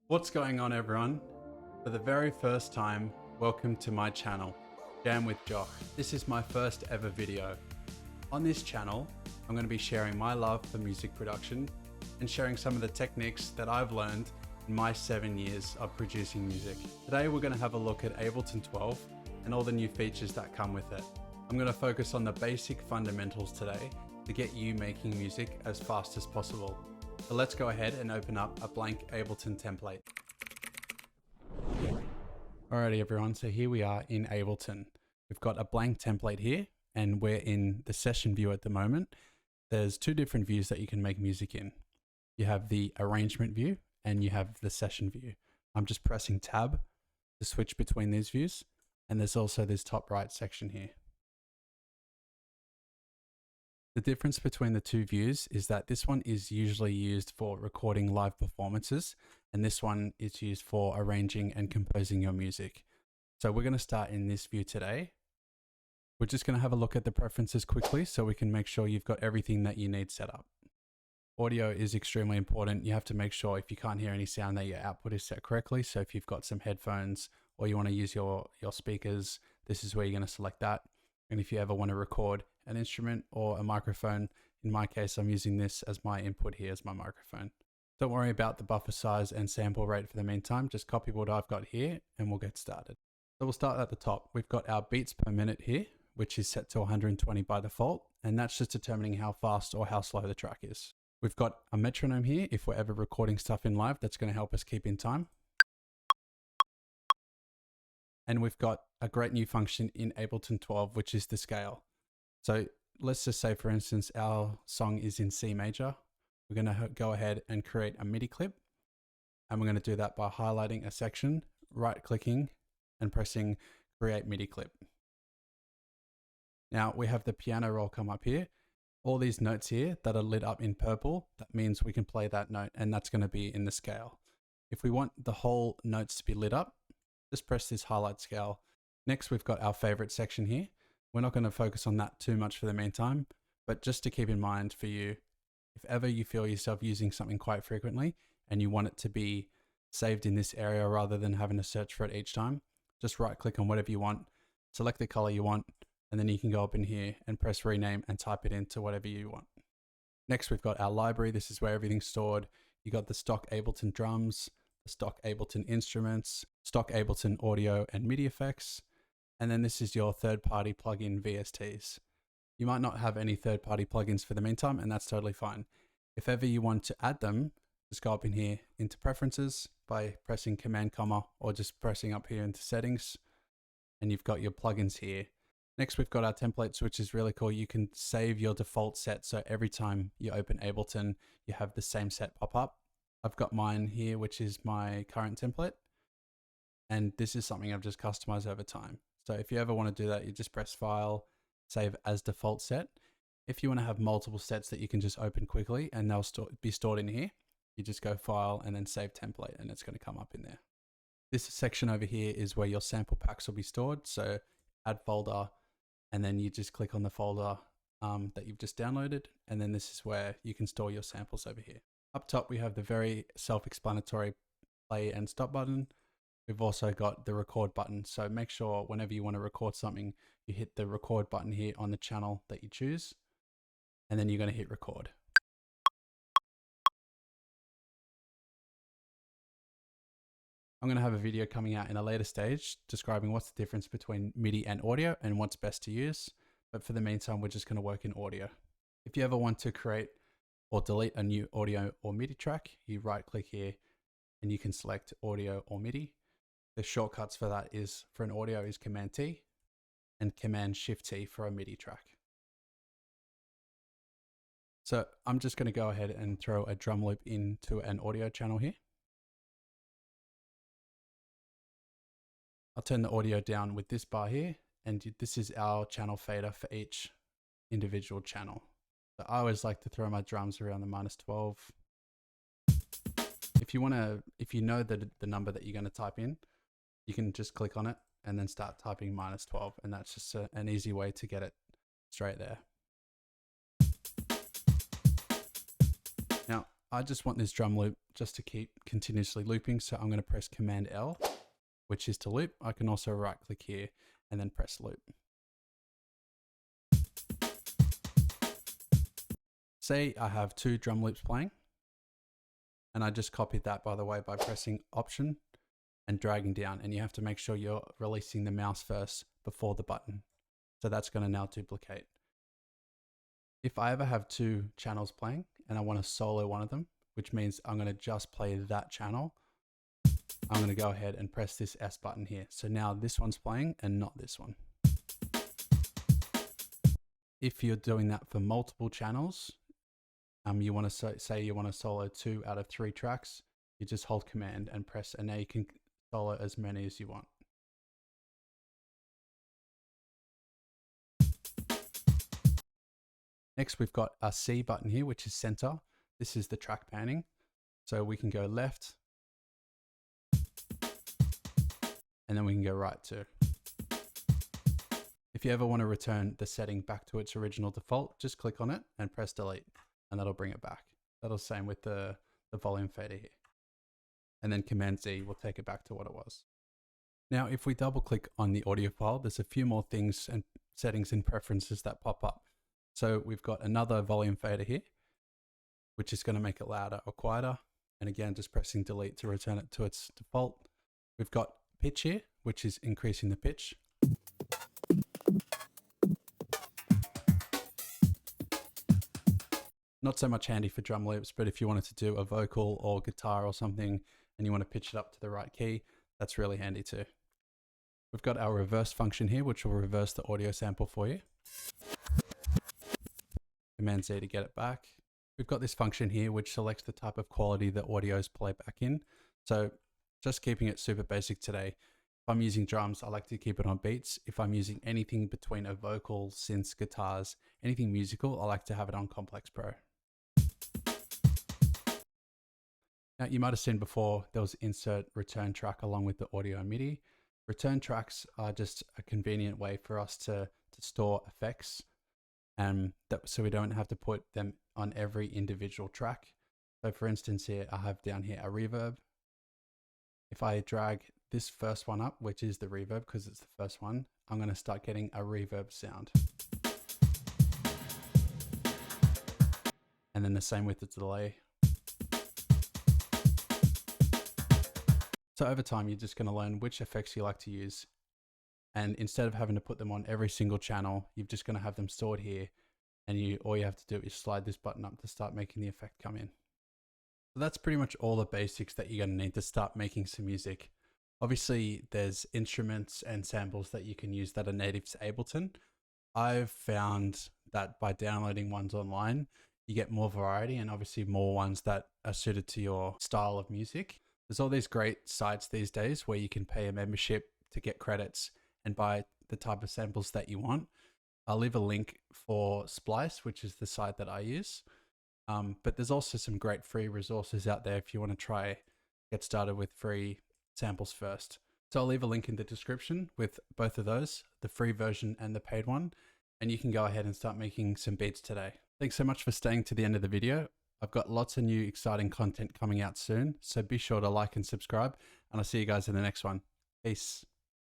What's going on, everyone? For the very first time, welcome to my channel, Jam with Jock. This is my first ever video. On this channel, I'm going to be sharing my love for music production and sharing some of the techniques that I've learned in my 7 years of producing music. Today we're going to have a look at Ableton 12 and all the new features that come with it. I'm going to focus on the basic fundamentals today to get you making music as fast as possible. So let's go ahead and open up a blank Ableton template. Alrighty everyone, so here we are in Ableton. We've got a blank template here and we're in the session view at the moment. There's two different views that you can make music in. You have the arrangement view and you have the session view. I'm just pressing tab to switch between these views, and there's also this top right section here. The difference between the two views is that this one is usually used for recording live performances, and this one is used for arranging and composing your music. So we're going to start in this view today. We're just going to have a look at the preferences quickly so we can make sure you've got everything that you need set up. Audio is extremely important. You have to make sure if you can't hear any sound that your output is set correctly. So if you've got some headphones or you want to use your speakers, this is where you're going to select that. And if you ever want to record an instrument or a microphone, in my case, I'm using this as my input here as my microphone. Don't worry about the buffer size and sample rate for the meantime. Just copy what I've got here and we'll get started. So we'll start at the top. We've got our beats per minute here, which is set to 120 by default. And that's just determining how fast or how slow the track is. We've got a metronome here. If we're ever recording stuff in live, that's going to help us keep in time. And we've got a great new function in Ableton 12, which is the scale. So let's just say, for instance, our song is in C major. We're going to go ahead and create a MIDI clip. And we're going to do that by highlighting a section, right-clicking, and pressing Create MIDI Clip. Now we have the piano roll come up here. All these notes here that are lit up in purple, that means we can play that note, and that's going to be in the scale. If we want the whole notes to be lit up, just press this highlight scale. Next, we've got our favorite section here. We're not going to focus on that too much for the meantime, but just to keep in mind for you, if ever you feel yourself using something quite frequently and you want it to be saved in this area rather than having to search for it each time, just right click on whatever you want, select the color you want, and then you can go up in here and press rename and type it into whatever you want. Next, we've got our library. This is where everything's stored. You got the stock Ableton drums, the stock Ableton instruments, stock Ableton audio and MIDI effects, and then this is your third-party plugin VSTs. You might not have any third-party plugins for the meantime, and that's totally fine. If ever you want to add them, just go up in here into preferences by pressing Command comma or just pressing up here into settings, and you've got your plugins here. Next, we've got our templates, which is really cool. You can save your default set, so every time you open Ableton, you have the same set pop up. I've got mine here, which is my current template, and this is something I've just customized over time. So if you ever want to do that, you just press File, Save as Default Set. If you want to have multiple sets that you can just open quickly and they'll be stored in here, you just go File and then Save Template, and it's going to come up in there. This section over here is where your sample packs will be stored. So add folder, and then you just click on the folder that you've just downloaded, and then this is where you can store your samples over here. Up top, we have the very self-explanatory play and stop button. We've also got the record button. So make sure whenever you want to record something, you hit the record button here on the channel that you choose, and then you're going to hit record. I'm going to have a video coming out in a later stage describing what's the difference between MIDI and audio and what's best to use. But for the meantime, we're just going to work in audio. If you ever want to create or delete a new audio or MIDI track, you right click here and you can select audio or MIDI. The shortcuts for that is, for an audio, is Command T and Command Shift T for a MIDI track. So I'm just going to go ahead and throw a drum loop into an audio channel here. I'll turn the audio down with this bar here, and this is our channel fader for each individual channel. So I always like to throw my drums around the -12. If you know the number that you're going to type in, you can just click on it and then start typing -12, and that's just an easy way to get it straight there. Now, I just want this drum loop just to keep continuously looping. So I'm going to press Command L, which is to loop. I can also right click here and then press loop. Say I have 2 drum loops playing, and I just copied that, by the way, by pressing Option and dragging down, and you have to make sure you're releasing the mouse first before the button. So that's going to now duplicate. If I ever have 2 channels playing and I want to solo one of them, which means I'm going to just play that channel, I'm going to go ahead and press this S button here. So now this one's playing and not this one. If you're doing that for multiple channels, you want to say you want to solo 2 out of 3 tracks, you just hold Command and press, and now you can solo as many as you want. Next, we've got a C button here, which is center. This is the track panning. So we can go left, and then we can go right too. If you ever want to return the setting back to its original default, just click on it and press delete, and that'll bring it back. That'll same with the volume fader here. And then Command Z will take it back to what it was. Now, if we double click on the audio file, there's a few more things and settings and preferences that pop up. So we've got another volume fader here, which is going to make it louder or quieter. And again, just pressing delete to return it to its default. We've got pitch here, which is increasing the pitch. Not so much handy for drum loops, but if you wanted to do a vocal or guitar or something and you want to pitch it up to the right key, that's really handy too. We've got our reverse function here, which will reverse the audio sample for you. Command Z to get it back. We've got this function here, which selects the type of quality the audios play back in. So just keeping it super basic today. If I'm using drums, I like to keep it on beats. If I'm using anything between a vocal, synths, guitars, anything musical, I like to have it on Complex Pro. Now, you might have seen before, there was insert return track along with the audio and MIDI. Return tracks are just a convenient way for us to store effects, so we don't have to put them on every individual track. So for instance here, I have down here a reverb. If I drag this first one up, which is the reverb because it's the first one, I'm going to start getting a reverb sound. And then the same with the delay. So over time, you're just going to learn which effects you like to use. And instead of having to put them on every single channel, you're just going to have them stored here. And all you have to do is slide this button up to start making the effect come in. So that's pretty much all the basics that you're going to need to start making some music. Obviously, there's instruments and samples that you can use that are native to Ableton. I've found that by downloading ones online, you get more variety and obviously more ones that are suited to your style of music. There's all these great sites these days where you can pay a membership to get credits and buy the type of samples that you want. I'll leave a link for Splice, which is the site that I use. But there's also some great free resources out there if you want to try get started with free samples first. So I'll leave a link in the description with both of those, the free version and the paid one, and you can go ahead and start making some beats today. Thanks so much for staying to the end of the video. I've got lots of new exciting content coming out soon, so be sure to like and subscribe, and I'll see you guys in the next one. Peace.